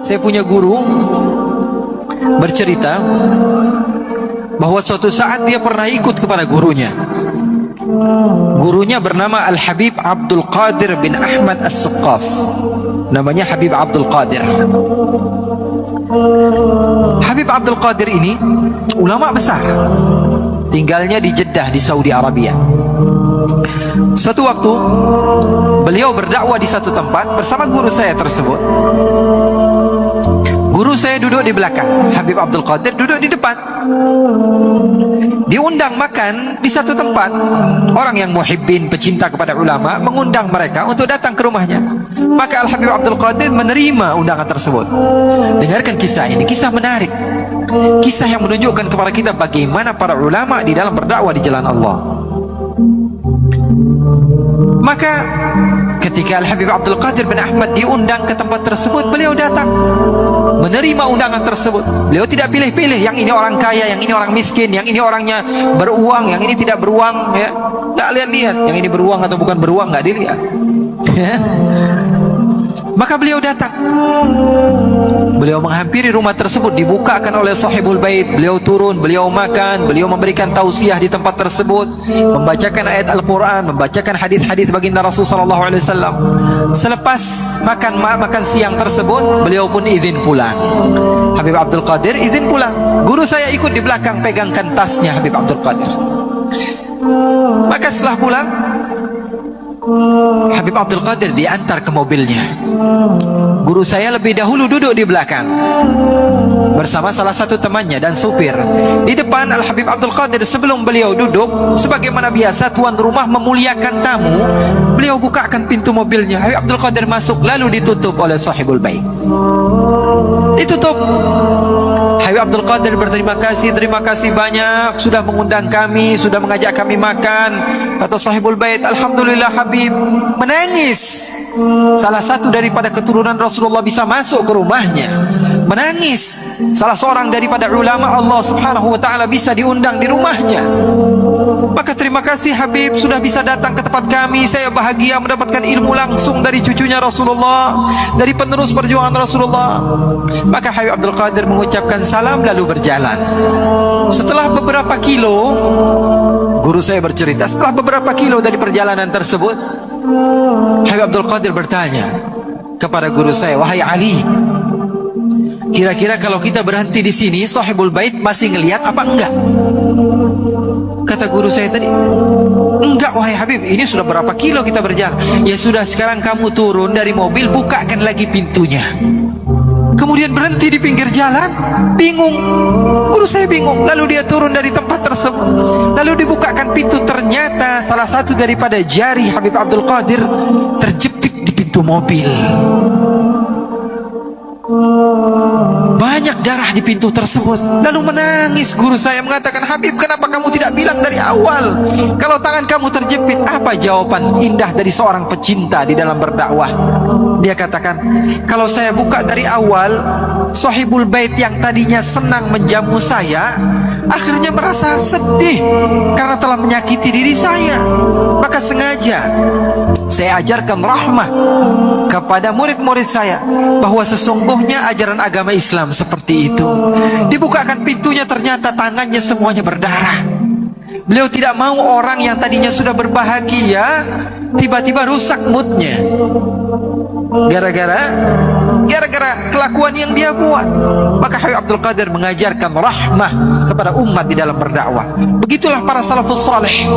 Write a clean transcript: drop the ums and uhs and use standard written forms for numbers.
Saya punya guru bercerita bahwa suatu saat dia pernah ikut kepada gurunya. Gurunya bernama Al-Habib Abdul Qadir bin Ahmad As-Saqqaf. Namanya Habib Abdul Qadir. Habib Abdul Qadir ini ulama besar, tinggalnya di Jeddah di Saudi Arabia. Suatu waktu beliau berdakwah di satu tempat bersama guru saya tersebut. Guru saya duduk di belakang, Habib Abdul Qadir duduk di depan. Diundang makan di satu tempat. Orang yang muhibbin, pecinta kepada ulama, mengundang mereka untuk datang ke rumahnya. Maka Al-Habib Abdul Qadir menerima undangan tersebut. Dengarkan kisah ini, kisah menarik, kisah yang menunjukkan kepada kita bagaimana para ulama di dalam berdakwah di jalan Allah. Maka ketika Al-Habib Abdul Qadir bin Ahmad diundang ke tempat tersebut, beliau datang menerima undangan tersebut. Beliau tidak pilih-pilih, yang ini orang kaya, yang ini orang miskin, yang ini orangnya beruang, yang ini tidak beruang, ya. Nggak lihat-lihat, yang ini beruang atau bukan beruang, nggak dilihat. Ya. Maka beliau datang. Beliau menghampiri rumah tersebut, dibukakan oleh sahibul bait. Beliau turun, beliau makan, beliau memberikan tausiah di tempat tersebut, membacakan ayat Al-Quran, membacakan hadis-hadis baginda Rasul sallallahu alaihi wasallam. Selepas makan siang tersebut, beliau pun izin pulang. Habib Abdul Qadir izin pulang. Guru saya ikut di belakang, pegangkan tasnya Habib Abdul Qadir. Maka setelah pulang, Habib Abdul Qadir diantar ke mobilnya. Guru saya lebih dahulu duduk di belakang bersama salah satu temannya dan supir. Di depan Al-Habib Abdul Qadir, sebelum beliau duduk, sebagaimana biasa tuan rumah memuliakan tamu, beliau bukakan pintu mobilnya. Habib Abdul Qadir masuk, lalu ditutup oleh sahibul bait. Ditutup. Habib Abdul Qadir berterima kasih, terima kasih banyak sudah mengundang kami, sudah mengajak kami makan. Kata sahibul bait, alhamdulillah Habib. Menangis. Salah satu daripada keturunan Rasulullah bisa masuk ke rumahnya. Menangis. Salah seorang daripada ulama Allah subhanahu wa ta'ala bisa diundang di rumahnya. Maka terima kasih Habib sudah bisa datang ke tempat kami. Saya bahagia mendapatkan ilmu langsung dari cucunya Rasulullah, dari penerus perjuangan Rasulullah. Maka Habib Abdul Qadir mengucapkan salam lalu berjalan. Setelah beberapa kilo, guru saya bercerita, setelah beberapa kilo dari perjalanan tersebut, Habib Abdul Qadir bertanya kepada guru saya, wahai Ali, kira-kira kalau kita berhenti di sini, sahibul bait masih ngelihat apa enggak? Kata guru saya tadi, enggak wahai Habib, ini sudah berapa kilo kita berjalan. Ya sudah, sekarang kamu turun dari mobil, bukakan lagi pintunya. Kemudian berhenti di pinggir jalan. Bingung, guru saya bingung. Lalu dia turun dari tempat tersebut, lalu dibukakan pintu. Ternyata salah satu daripada jari Habib Abdul Qadir terjepit di pintu mobil. Banyak darah di pintu tersebut. Lalu menangis. Guru saya mengatakan, Habib, kenapa kamu tidak bilang dari awal kalau tangan kamu terjepit? Apa jawaban indah dari seorang pecinta di dalam berdakwah? Dia katakan, kalau saya buka dari awal, sahibul bait yang tadinya senang menjamu saya, akhirnya merasa sedih karena telah menyakiti diri saya. Maka sengaja saya ajarkan rahmah kepada murid-murid saya, bahwa sesungguhnya ajaran agama Islam seperti itu. Dibukakan pintunya, ternyata tangannya semuanya berdarah. Beliau tidak mau orang yang tadinya sudah berbahagia tiba-tiba rusak moodnya gara-gara kelakuan yang dia buat. Maka Habib Abdul Qadir mengajarkan rahmah kepada umat di dalam berdakwah. Begitulah para salafus saleh.